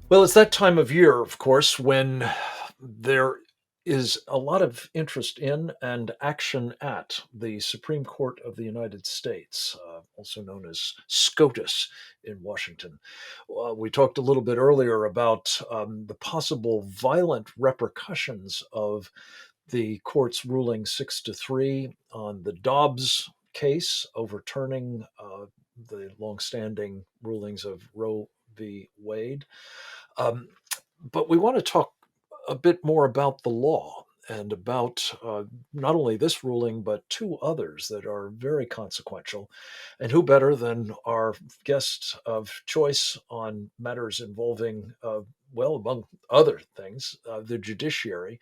Well, it's that time of year, of course, when there is a lot of interest in and action at the Supreme Court of the United States, also known as SCOTUS in Washington. We talked a little bit earlier about the possible violent repercussions of the court's ruling 6-3 on the Dobbs case, overturning the longstanding rulings of Roe v. Wade. Um, but we want to talk a bit more about the law and about not only this ruling, but two others that are very consequential. And who better than our guest of choice on matters involving, well, among other things, the judiciary,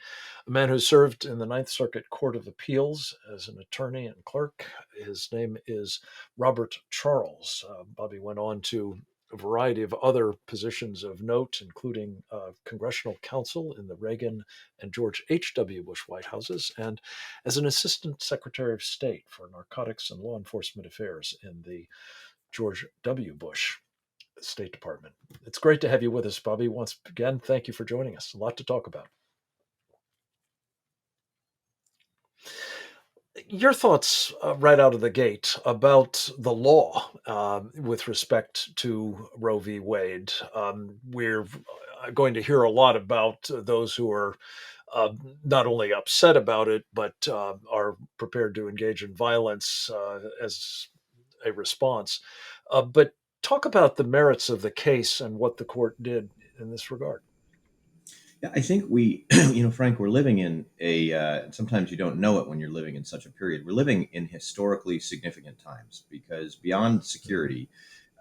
a man who served in the Ninth Circuit Court of Appeals as an attorney and clerk. His name is Robert Charles. Bobby went on to a variety of other positions of note, including congressional counsel in the Reagan and George H.W. Bush White Houses, and as an assistant secretary of state for narcotics and law enforcement affairs in the George W. Bush State Department. It's great to have you with us, Bobby. Once again, thank you for joining us. A lot to talk about. Your thoughts right out of the gate about the law with respect to Roe v. Wade. We're going to hear a lot about those who are uh, not only upset about it, but are prepared to engage in violence as a response. But talk about the merits of the case and what the court did in this regard. Yeah, I think Frank, we're living in sometimes you don't know it when you're living in such a period. We're living in historically significant times because beyond Mhm. security,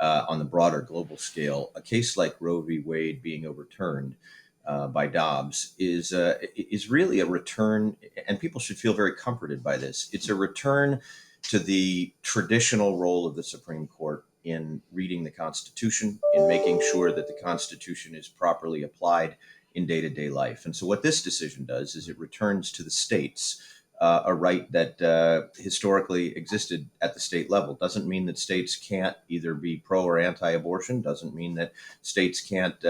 on the broader global scale, a case like Roe v. Wade being overturned by Dobbs is really a return, and people should feel very comforted by this. It's a return to the traditional role of the Supreme Court in reading the Constitution, in making sure that the Constitution is properly applied in day to day life. And so, what this decision does is it returns to the states a right that historically existed at the state level. Doesn't mean that states can't either be pro or anti abortion, doesn't mean that states can't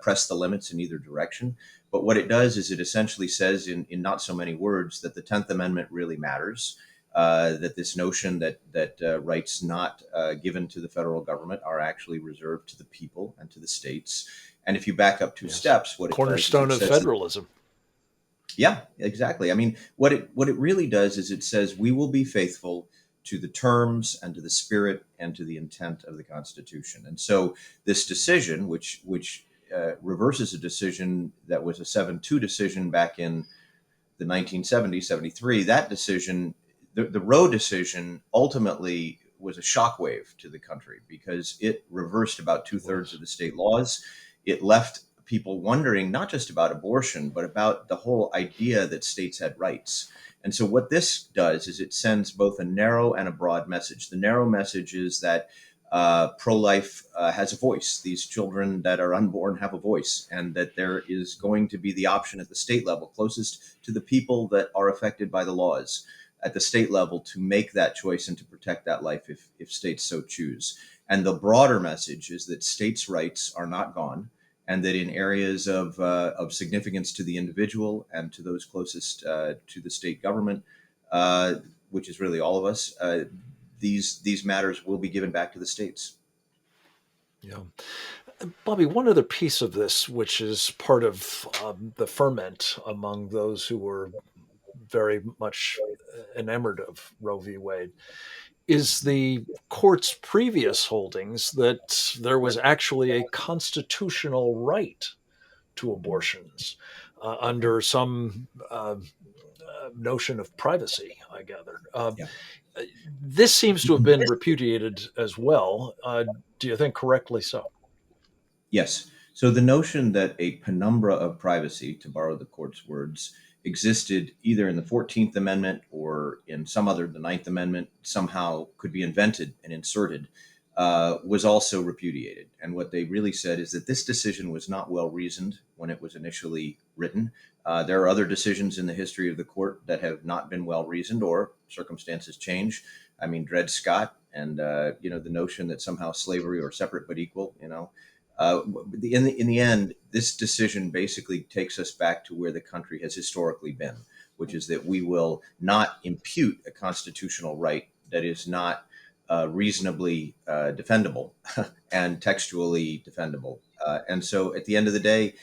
press the limits in either direction. But what it does is it essentially says, in not so many words, that the 10th Amendment really matters. That this notion that rights not given to the federal government are actually reserved to the people and to the states, and if you back up two Yes. steps, what it does is Cornerstone it of says that, federalism. yeah, exactly. I mean, what it really does is it says we will be faithful to the terms and to the spirit and to the intent of the Constitution. And so this decision, which reverses a decision that was a 7-2 decision back in the 1970s, 73, that decision, the Roe decision, ultimately was a shockwave to the country because it reversed about two It thirds was. of the state laws. It left people wondering not just about abortion, but about the whole idea that states had rights. And so, what this does is it sends both a narrow and a broad message. The narrow message is that pro life has a voice. These children that are unborn have a voice, and that there is going to be the option at the state level, closest to the people that are affected by the laws at the state level, to make that choice and to protect that life if states so choose. And the broader message is that states' rights are not gone, and that in areas of significance to the individual and to those closest to the state government, uh, which is really all of us, these matters will be given back to the states. Yeah. Bobby, one other piece of this, which is part of the ferment among those who were very much enamored of Roe v. Wade, is the court's previous holdings that there was actually a constitutional right to abortions under some notion of privacy, I gather. Yeah. This seems to have been repudiated as well. Do you think correctly so? Yes. So the notion that a penumbra of privacy, to borrow the court's words, existed either in the 14th Amendment or in some other, the Ninth Amendment, somehow could be invented and inserted, was also repudiated. And what they really said is that this decision was not well reasoned when it was initially written. There are other decisions in the history of the court that have not been well reasoned, or circumstances change. I mean, Dred Scott, and the notion that somehow slavery or separate but equal, in the end, this decision basically takes us back to where the country has historically been, which is that we will not impute a constitutional right that is not reasonably defendable and textually defendable. And so at the end of the day,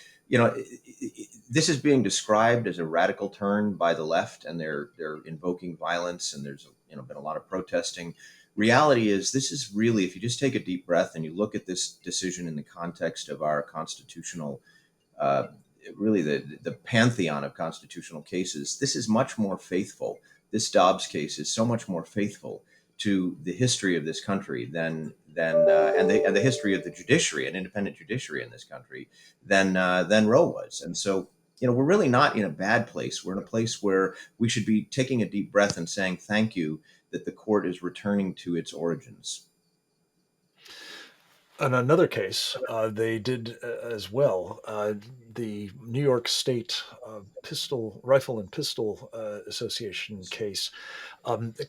this is being described as a radical turn by the left, and they're invoking violence, and there's been a lot of protesting. Reality is, this is really, if you just take a deep breath and you look at this decision in the context of our constitutional, uh, really the pantheon of constitutional cases, this is much more faithful. This Dobbs case is so much more faithful to the history of this country and the history of the judiciary and independent judiciary in this country than Roe was. And so, we're really not in a bad place. We're in a place where we should be taking a deep breath and saying thank you that the court is returning to its origins. In another case, they did as well. The New York State Rifle and Pistol Association case.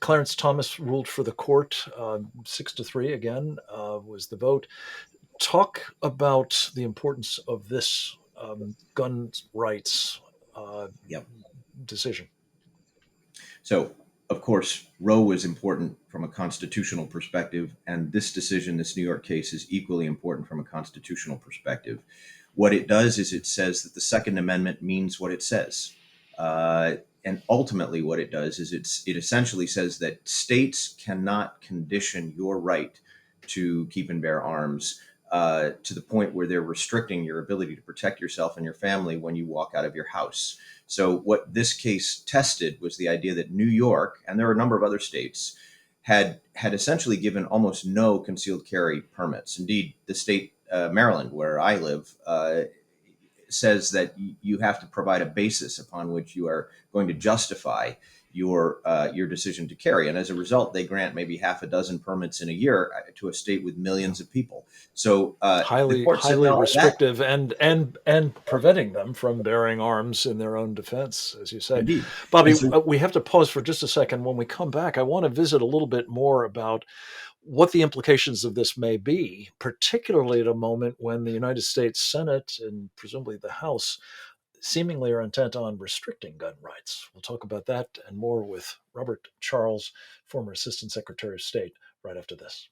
Clarence Thomas ruled for the court, 6-3 again was the vote. Talk about the importance of this gun rights Yep. decision. So, of course, Roe was important from a constitutional perspective, and this decision, this New York case, is equally important from a constitutional perspective. What it does is it says that the Second Amendment means what it says. And ultimately, what it does is it essentially says that states cannot condition your right to keep and bear arms to the point where they're restricting your ability to protect yourself and your family when you walk out of your house. So, what this case tested was the idea that New York, and there are a number of other states, had essentially given almost no concealed carry permits. Indeed, the state Maryland, where I live, says that you have to provide a basis upon which you are going to justify your decision to carry, and as a result, they grant maybe half a dozen permits in a year to a state with millions of people. So the court said, Highly no, that restrictive and preventing them from bearing arms in their own defense, as you say. indeed, and Bobby, so we have to pause for just a second. When we come back, I want to visit a little bit more about what the implications of this may be, particularly at a moment when the United States Senate and presumably the House seemingly are intent on restricting gun rights. We'll talk about that and more with Robert Charles, former Assistant Secretary of State, right after this.